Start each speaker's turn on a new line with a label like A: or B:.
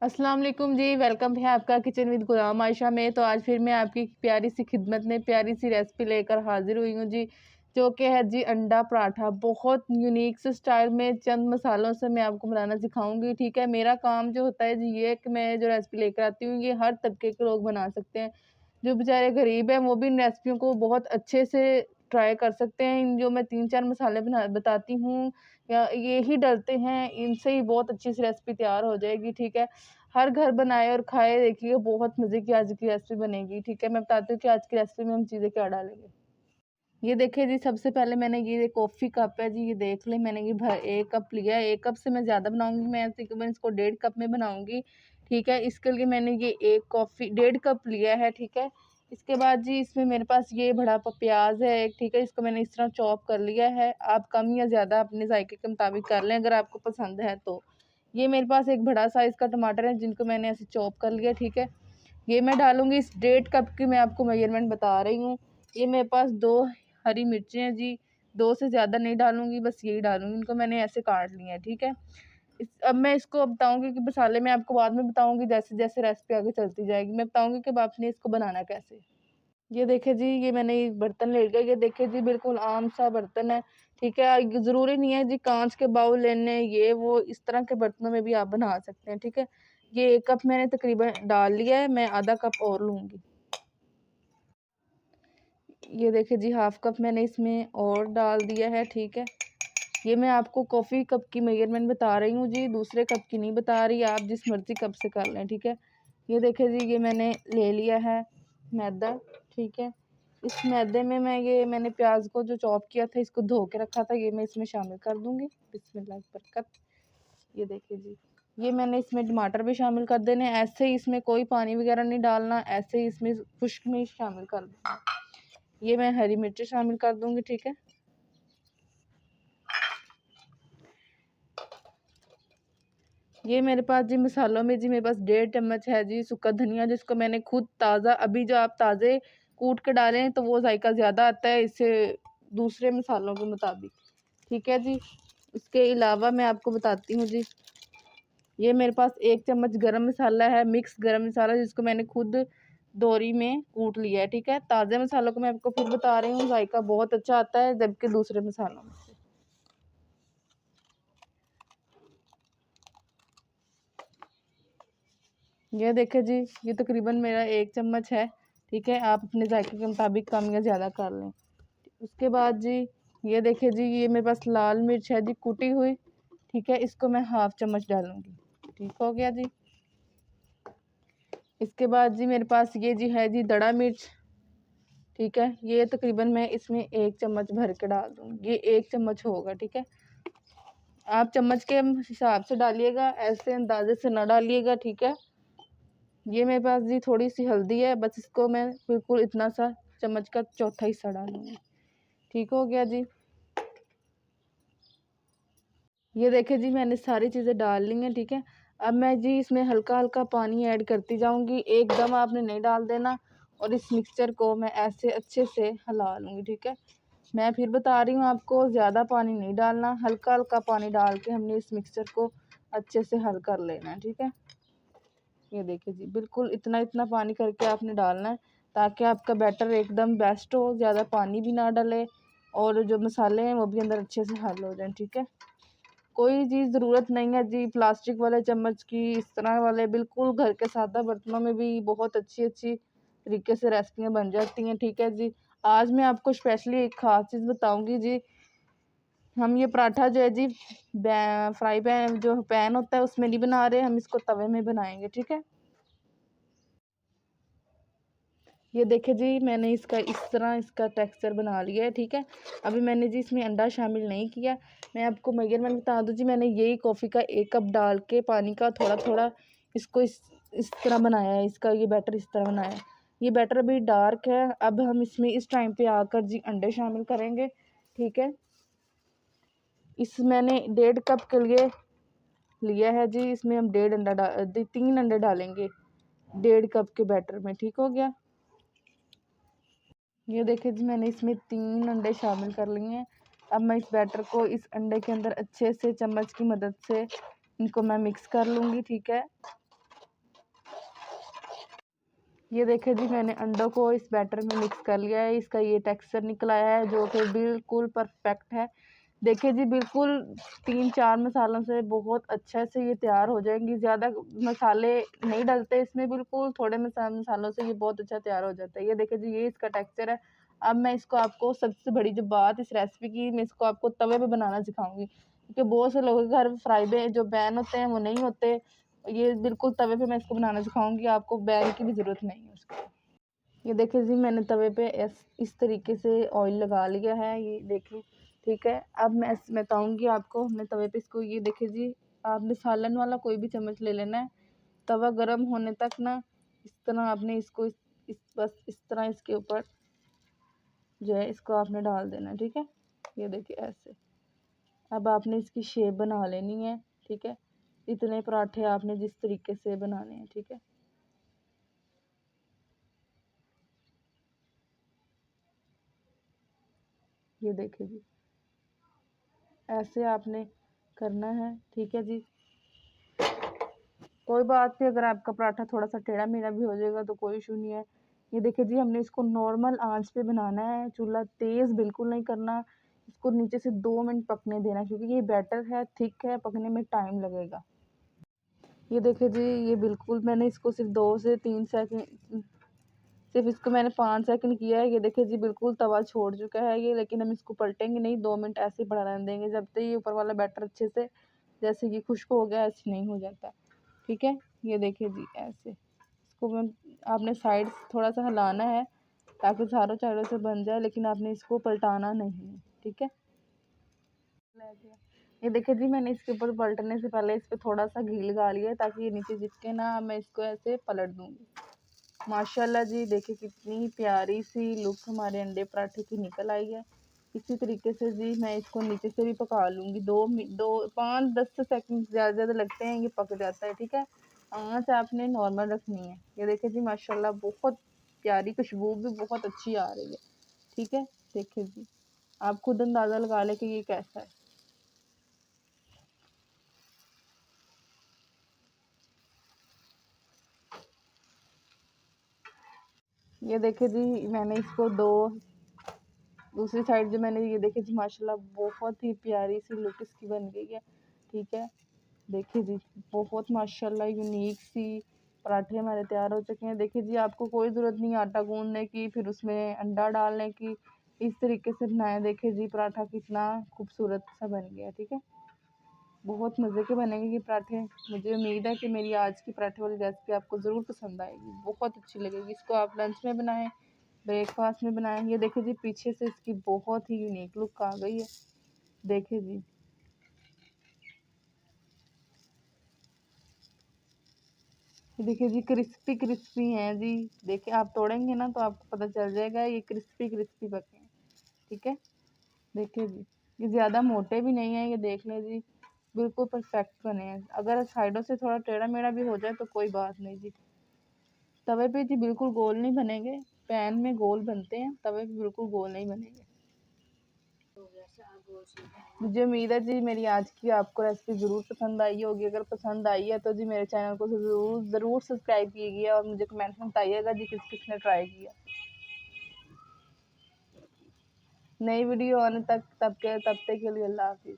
A: अस्सलाम वालेकुम जी। वेलकम है आपका किचन विद गुलाम आयशा में। तो आज फिर मैं आपकी प्यारी सी खिदमत में प्यारी सी रेसिपी लेकर हाजिर हुई हूँ जी, जो कि है जी अंडा पराठा। बहुत यूनिक से स्टाइल में चंद मसालों से मैं आपको बनाना सिखाऊंगी। ठीक है, मेरा काम जो होता है जी ये कि मैं जो रेसिपी लेकर आती हूँ ये हर तबके के लोग बना सकते हैं। जो बेचारे गरीब हैं वो भी इन रेसिपियों को बहुत अच्छे से ट्राई कर सकते हैं। इन जो मैं 3-4 मसाले बताती हूँ या ये ही डलते हैं, इनसे ही बहुत अच्छी सी रेसिपी तैयार हो जाएगी। ठीक है, हर घर बनाए और खाए, देखिए बहुत मज़े की आज की रेसिपी बनेगी। ठीक है, मैं बताती हूँ कि आज की रेसिपी में हम चीज़ें क्या डालेंगे। ये देखिए जी, सबसे पहले मैंने ये कॉफ़ी कप है जी, ये देख लें। मैंने ये 1 कप लिया है। 1 कप से मैं ज़्यादा बनाऊँगी, मैं तकरीबन इसको 1.5 कप में बनाऊँगी। ठीक है, इसके लिए मैंने ये 1 कॉफ़ी 1.5 कप लिया है। ठीक है, इसके बाद जी इसमें मेरे पास ये बड़ा प्याज़ है एक। ठीक है, इसको मैंने इस तरह चॉप कर लिया है। आप कम या ज़्यादा अपने जायके के मुताबिक कर लें अगर आपको पसंद है तो। ये मेरे पास एक बड़ा साइज़ का टमाटर है जिनको मैंने ऐसे चॉप कर लिया। ठीक है, ये मैं डालूँगी इस 1.5 कप की, मैं आपको मेजरमेंट बता रही हूँ। ये मेरे पास 2 हरी मिर्चें हैं जी, 2 से ज़्यादा नहीं डालूँगी, बस यही डालूँगी। इनको मैंने ऐसे काट लिया है। ठीक है, अब मैं इसको बताऊँगी कि मसाले मैं आपको बाद में बताऊँगी, जैसे-जैसे रेसिपी आगे चलती जाएगी। मैं बताऊँगी कि अब आपने इसको बनाना कैसे है। ये देखिए जी, ये मैंने एक बर्तन ले लिया। ये देखिए जी, बिल्कुल आम सा बर्तन है। ठीक है, ज़रूरी नहीं है जी कांच के बाउल लेने, ये वो इस तरह के बर्तनों में भी आप बना सकते हैं। ठीक है, ये 1 कप मैंने तकरीबन डाल लिया है, मैं आधा कप और लूँगी। ये देखिए जी, हाफ कप मैंने इसमें और डाल दिया है। ठीक है, ये मैं आपको कॉफ़ी कप की मेजरमेंट बता रही हूँ जी, दूसरे कप की नहीं बता रही, आप जिस मर्ज़ी कप से कर लें। ठीक है, ये देखिए जी, ये मैंने ले लिया है मैदा। ठीक है, इस मैदे में मैंने प्याज को जो चॉप किया था, इसको धो के रखा था, ये मैं इसमें शामिल कर दूँगी। बिस्मिल्लाह बरकत। ये देखिए जी, ये मैंने इसमें टमाटर भी शामिल कर देने हैं। ऐसे ही इसमें कोई पानी वगैरह नहीं डालना, ऐसे ही इसमें खुश्क में शामिल कर देना। ये मैं हरी मिर्ची शामिल कर दूँगी। ठीक है, ये मेरे पास जी मसालों में जी मेरे पास 1.5 चम्मच है जी सूखा धनिया, जिसको मैंने खुद ताज़ा, अभी जो आप ताज़े कूट के डालें तो वो जायका ज़्यादा आता है इससे दूसरे मसालों के मुताबिक। ठीक है जी, इसके अलावा मैं आपको बताती हूँ जी, ये मेरे पास 1 चम्मच गरम मसाला है, मिक्स गरम मसाला, जिसको मैंने खुद दोरी में कूट लिया है। ठीक है, ताज़े मसालों को मैं आपको फिर बता रही हूँ, जायका बहुत अच्छा आता है जबकि दूसरे मसालों में से। ये देखिए जी, ये तकरीबन मेरा 1 चम्मच है। ठीक है, आप अपने जायके के मुताबिक कम या ज़्यादा कर लें। उसके बाद जी, ये देखिए जी, ये मेरे पास लाल मिर्च है जी कुटी हुई। ठीक है, इसको मैं हाफ चम्मच डालूँगी। ठीक हो गया जी। इसके बाद जी मेरे पास ये जी है जी दड़ा मिर्च। ठीक है, ये तकरीबन मैं इसमें 1 चम्मच भर के डाल दूँगी, ये 1 चम्मच होगा। ठीक है, आप चम्मच के हिसाब से डालिएगा, ऐसे अंदाज़े से ना डालिएगा। ठीक है, ये मेरे पास जी थोड़ी सी हल्दी है, बस इसको मैं बिल्कुल इतना सा चम्मच का चौथा हिस्सा डालूँगी। ठीक हो गया जी। ये देखिए जी, मैंने सारी चीज़ें डाल ली हैं। ठीक है, अब मैं जी इसमें हल्का हल्का पानी ऐड करती जाऊँगी, एकदम आपने नहीं डाल देना, और इस मिक्सचर को मैं ऐसे अच्छे से हिला लूँगी। ठीक है, मैं फिर बता रही हूँ आपको, ज़्यादा पानी नहीं डालना, हल्का हल्का पानी डाल के हमने इस मिक्सचर को अच्छे से हल कर लेना है। ठीक है, ये देखिए जी, बिल्कुल इतना इतना पानी करके आपने डालना है ताकि आपका बैटर एकदम बेस्ट हो, ज़्यादा पानी भी ना डले और जो मसाले हैं वो भी अंदर अच्छे से हल हो जाएं। ठीक है, कोई चीज़ ज़रूरत नहीं है जी प्लास्टिक वाले चम्मच की, इस तरह वाले बिल्कुल घर के सादा बर्तनों में भी बहुत अच्छी अच्छी तरीके से रेसिपियाँ बन जाती हैं। ठीक है जी, आज मैं आपको स्पेशली एक ख़ास चीज़ बताऊंगी जी। हम ये पराठा जो है जी फ्राई पैन, जो पैन होता है उसमें नहीं बना रहे, हम इसको तवे में बनाएंगे। ठीक है, ये देखिए जी, मैंने इसका इस तरह इसका टेक्सचर बना लिया है। ठीक है, अभी मैंने जी इसमें अंडा शामिल नहीं किया। मैं आपको मेजरमेंट बता दूँ जी, मैंने यही कॉफ़ी का 1 कप डाल के पानी का थोड़ा थोड़ा इसको इस तरह बनाया है, इसका ये बैटर इस तरह बनाया है। ये बैटर अभी डार्क है, अब हम इसमें इस टाइम पे आकर जी अंडे शामिल करेंगे। ठीक है, इस मैंने 1.5 कप के लिए लिया है जी, इसमें हम 3 अंडे डालेंगे 1.5 कप के बैटर में। ठीक हो गया, ये देखिए जी, मैंने इसमें 3 अंडे शामिल कर लिए हैं। अब मैं इस बैटर को इस अंडे के अंदर अच्छे से चम्मच की मदद से इनको मैं मिक्स कर लूँगी। ठीक है, ये देखिए जी, मैंने अंडों को इस बैटर में मिक्स कर लिया है। इसका ये टेक्सचर निकल आया है जो कि बिल्कुल परफेक्ट है। देखिए जी, बिल्कुल 3-4 मसालों से बहुत अच्छे से ये तैयार हो जाएंगी। ज़्यादा मसाले नहीं डलते इसमें, बिल्कुल थोड़े मसालों से ये बहुत अच्छा तैयार हो जाता है। ये देखिए जी, ये इसका टेक्सचर है। अब मैं इसको आपको सबसे बड़ी जो बात इस रेसिपी की, मैं इसको आपको तवे पे बनाना सिखाऊंगी, क्योंकि बहुत से लोगों के घर फ्राई पैन जो पैन होते हैं वो नहीं होते। ये बिल्कुल तवे पे मैं इसको बनाना सिखाऊंगी, आपको पैन की भी ज़रूरत नहीं है उसको। ये देखिए जी, मैंने तवे पे इस तरीके से ऑयल लगा लिया है, ये देखिए। ठीक है, अब मैं बताऊंगी आपको। हमने तवे पे इसको, ये देखिए जी, आपने सालन वाला कोई भी चम्मच ले लेना है। तवा गर्म होने तक ना इस तरह आपने इसको बस इस तरह इसके ऊपर जो है इसको आपने डाल देना है। ठीक है, ये देखिए ऐसे। अब आपने इसकी शेप बना लेनी है। ठीक है, इतने पराठे आपने जिस तरीके से बनाने हैं। ठीक है, ये देखिए जी, ऐसे आपने करना है। ठीक है जी, कोई बात नहीं, अगर आपका पराठा थोड़ा सा टेढ़ा मेढ़ा भी हो जाएगा तो कोई इशू नहीं है। ये देखिए जी, हमने इसको नॉर्मल आंच पे बनाना है, चूल्हा तेज़ बिल्कुल नहीं करना। इसको नीचे से 2 मिनट पकने देना, क्योंकि ये बैटर है, थिक है, पकने में टाइम लगेगा। ये देखिए जी, ये बिल्कुल मैंने इसको सिर्फ 2 से 3 सेकंड, सिर्फ इसको मैंने 5 सेकंड किया है। ये देखिए जी, बिल्कुल तवा छोड़ चुका है ये, लेकिन हम इसको पलटेंगे नहीं, 2 मिनट ऐसे ही पड़ा रहने देंगे जब तक ये ऊपर वाला बैटर अच्छे से, जैसे कि खुश्क हो गया, ऐसे नहीं हो जाता। ठीक है, ये देखिए जी ऐसे इसको मैं, आपने साइड थोड़ा सा हिलाना है ताकि चारों साइडों से बन जाए, लेकिन आपने इसको पलटाना नहीं है। ठीक है, ये देखिए जी, मैंने इसके ऊपर पलटने से पहले इस पर थोड़ा सा घी लगा लिया है ताकि ये नीचे चिपके ना। मैं इसको ऐसे पलट दूंगी। माशाल्लाह जी, देखिए कितनी प्यारी सी लुक हमारे अंडे पराठे की निकल आई है। इसी तरीके से जी मैं इसको नीचे से भी पका लूँगी। 5-10 सेकंड ज़्यादा ज़्यादा लगते हैं, ये पक जाता है। ठीक है, आँच आपने नॉर्मल रखनी है। ये देखिए जी, माशाल्लाह बहुत प्यारी, खुशबू भी बहुत अच्छी आ रही है। ठीक है, देखिए जी, आप खुद अंदाज़ा लगा लें कि ये कैसा है। ये देखिए जी, मैंने इसको दूसरी साइड जो मैंने, ये देखिए जी, माशाल्लाह बहुत ही प्यारी सी लुक इसकी बन गई है। ठीक है, देखिए जी, बहुत माशाल्लाह यूनिक सी पराठे हमारे तैयार हो चुके हैं। देखिए जी, आपको कोई ज़रूरत नहीं आटा गूंदने की, फिर उसमें अंडा डालने की। इस तरीके से बनाएं, देखिए जी, पराठा कितना खूबसूरत सा बन गया। ठीक है, बहुत मज़े के बनेंगे ये पराठे। मुझे उम्मीद है कि मेरी आज की पराठे वाली रेसिपी आपको ज़रूर पसंद आएगी, बहुत अच्छी लगेगी। इसको आप लंच में बनाएं, ब्रेकफास्ट में बनाएं। ये देखिए जी, पीछे से इसकी बहुत ही यूनिक लुक आ गई है। देखिए जी, ये देखिए जी, क्रिस्पी क्रिस्पी हैं जी। देखिए, आप तोड़ेंगे ना तो आपको पता चल जाएगा ये क्रिस्पी क्रिस्पी पके हैं। ठीक है, देखिए जी, ये ज़्यादा मोटे भी नहीं है, ये देख लें जी, बिल्कुल परफेक्ट बने हैं। अगर साइडों से थोड़ा टेढ़ा मेढ़ा भी हो जाए तो कोई बात नहीं जी। तवे पे जी बिल्कुल गोल नहीं बनेंगे, पैन में गोल बनते हैं, तवे पे बिल्कुल गोल नहीं बनेंगे। मुझे उम्मीद है जी मेरी आज की आपको रेसिपी ज़रूर पसंद आई होगी। अगर पसंद आई है तो जी मेरे चैनल को ज़रूर ज़रूर सब्सक्राइब कीजिए और मुझे कमेंट में बताइएगा जी किस किसने ट्राई किया। नई वीडियो आने तक तब तक के लिए अल्लाह हाफिज़।